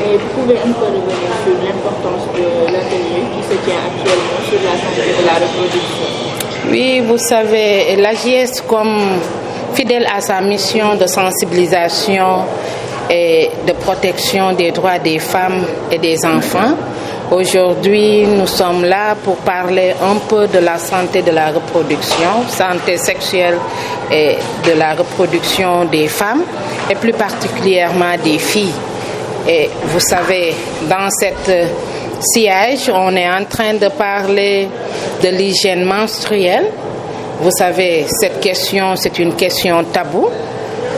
Et vous pouvez un peu revenir sur l'importance de l'atelier qui se tient actuellement sur la santé de la reproduction? Oui, vous savez, l'AJS, comme fidèle à sa mission de sensibilisation et de protection des droits des femmes et des enfants, aujourd'hui, nous sommes là pour parler un peu de la santé de la reproduction, santé sexuelle et de la reproduction des femmes, et plus particulièrement des filles. Et vous savez, dans cette sillage, on est en train de parler de l'hygiène menstruelle. Vous savez, cette question, c'est une question taboue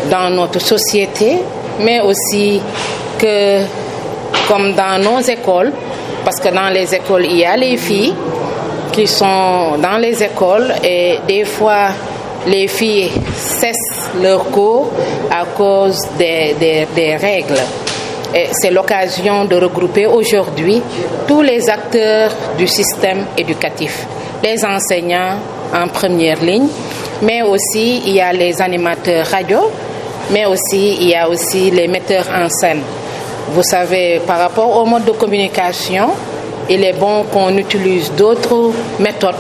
dans notre société, mais aussi que, comme dans nos écoles, parce que dans les écoles, il y a les filles qui sont dans les écoles et des fois, les filles cessent leur cours à cause des règles. Et c'est l'occasion de regrouper aujourd'hui tous les acteurs du système éducatif, les enseignants en première ligne, mais aussi il y a les animateurs radio, mais aussi il y a aussi les metteurs en scène. Vous savez, par rapport au mode de communication, il est bon qu'on utilise d'autres méthodes,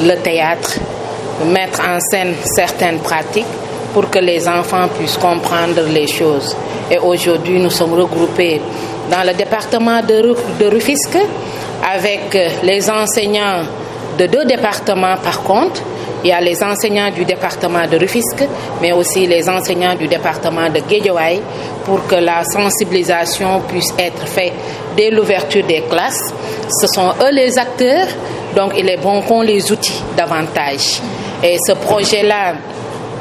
le théâtre, mettre en scène certaines pratiques pour que les enfants puissent comprendre les choses. Et aujourd'hui, nous sommes regroupés dans le département de Rufisque avec les enseignants de 2 départements par contre. Il y a les enseignants du département de Rufisque, mais aussi les enseignants du département de Guédiawaye pour que la sensibilisation puisse être faite dès l'ouverture des classes. Ce sont eux les acteurs, donc il est bon qu'on les outille davantage. Et ce projet-là,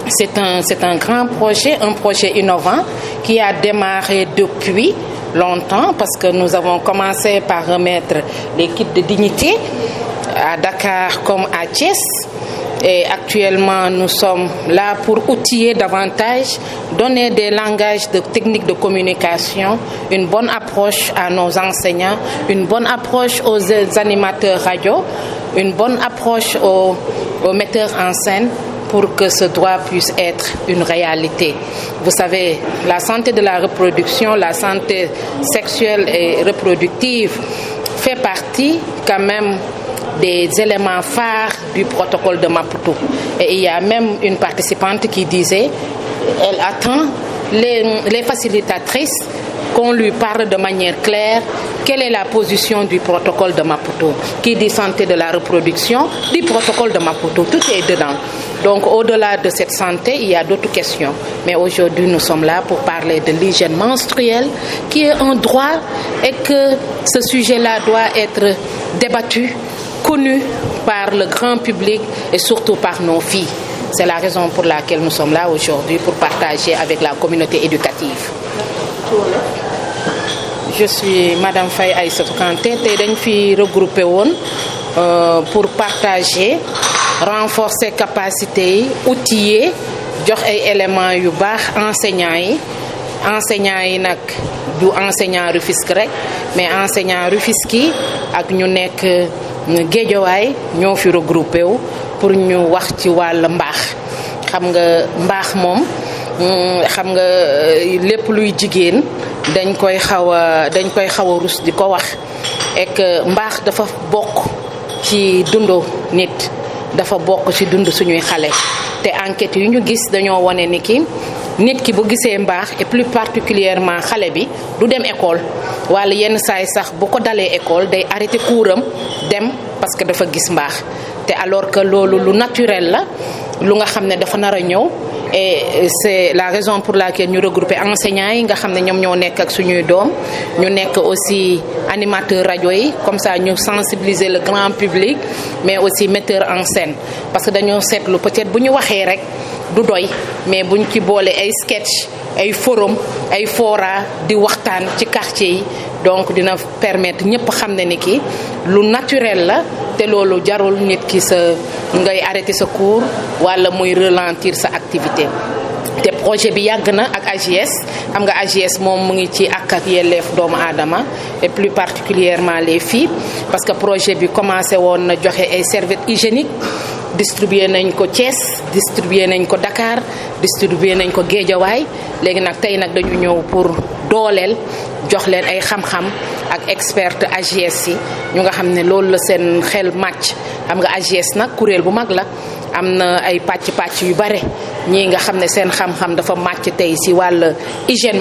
c'est un grand projet, un projet innovant qui a démarré depuis longtemps parce que nous avons commencé par remettre les kits de dignité à Dakar comme à Thiès. Et actuellement, nous sommes là pour outiller davantage, donner des langages de techniques de communication, une bonne approche à nos enseignants, une bonne approche aux animateurs radio, une bonne approche aux metteurs en scène pour que ce droit puisse être une réalité. Vous savez, la santé de la reproduction, la santé sexuelle et reproductive fait partie quand même des éléments phares du protocole de Maputo. Et il y a même une participante qui disait, elle attend les facilitatrices qu'on lui parle de manière claire quelle est la position du protocole de Maputo. Qui dit santé de la reproduction, dit protocole de Maputo, tout est dedans. Donc au-delà de cette santé, il y a d'autres questions. Mais aujourd'hui, nous sommes là pour parler de l'hygiène menstruelle, qui est un droit et que ce sujet-là doit être débattu, connu par le grand public et surtout par nos filles. C'est la raison pour laquelle nous sommes là aujourd'hui pour partager avec la communauté éducative. Je suis Madame Faye Aïssatou Kanté te dañ fi regroupé pour partager, renforcer capacité yi, outiller, jox ay éléments yu baax enseignants yi nag du enseignant Rufisque rek mais enseignant Rufisque yi ak ñu nekk Guédiawaye ñoo fi regroupé wu pour ñu wax ci wàll mbaax. Xam nga mbaax moom xam nga lépp luy jigéen dañ koy xaw a rus di ko wax et que mbaax dafa bokk ci dundu nit, dafa bokk ci dund suñuy xale te enquête yu ñu gis dañoo wone ni ki nit ki bu gisee mbaax et plus particulièrement xale bi du dem école wala yenn saay sax bu ko dalee école day arrêté couram dem parce que dafa gis mbaax te alors que loolu lu naturel la lu nga xam ne dafa nar a ñëw. Et c'est la raison pour laquelle ñu regrouper enseignants yi nga xam ne ñoom ñoo nekk ak suñuy doom ñu nekk aussi animateurs rajo yi comme ça ñu sensibiliser le grand public mais aussi metteurs en scène parce que dañoo seetlu peut-être bu ñu waxee rek du doy mais buñ ci boole ay sketch ay forum ay fora di waxtaan ci quartier yi donc dina permettre ñëpp xam ne ni ki lu naturel la te loolu jarul nit ki sa ngay arrêter sa cours wala muy ralentir sa activité. te projet bi yàgg na ak AJS xam nga AJS moom mu ngi ci ak yelleef doomu aadama et plus particulièrement les filles parce que projet bi commencé woon na joxe ay serviettes hygiéniques distribué nañ ko Thiès distribué nañ ko Dakar distribué nañ ko Guédiawaye léegi nag tey nag dañu ñëw pour dooleel jox leen ay xam-xam ak expert AJS yi ñu nga xam ne loolu la seen xel màcc xam nga AJS nag kuréel bu mag la am na ay pàcc yu bare ñii nga xam ne seen xam-xam dafa màcc tey ci wàll hygiène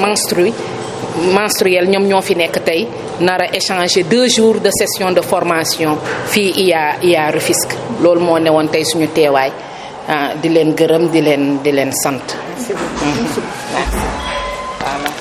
menstruelle ñoom ñoo fi nekk tey nar a échanger 2 jours de session de formation fii IA Rufisque loolu moo newoon tey suñu teewaay di leen gërëm di leen sant. Merci beaucoup. Merci. Voilà.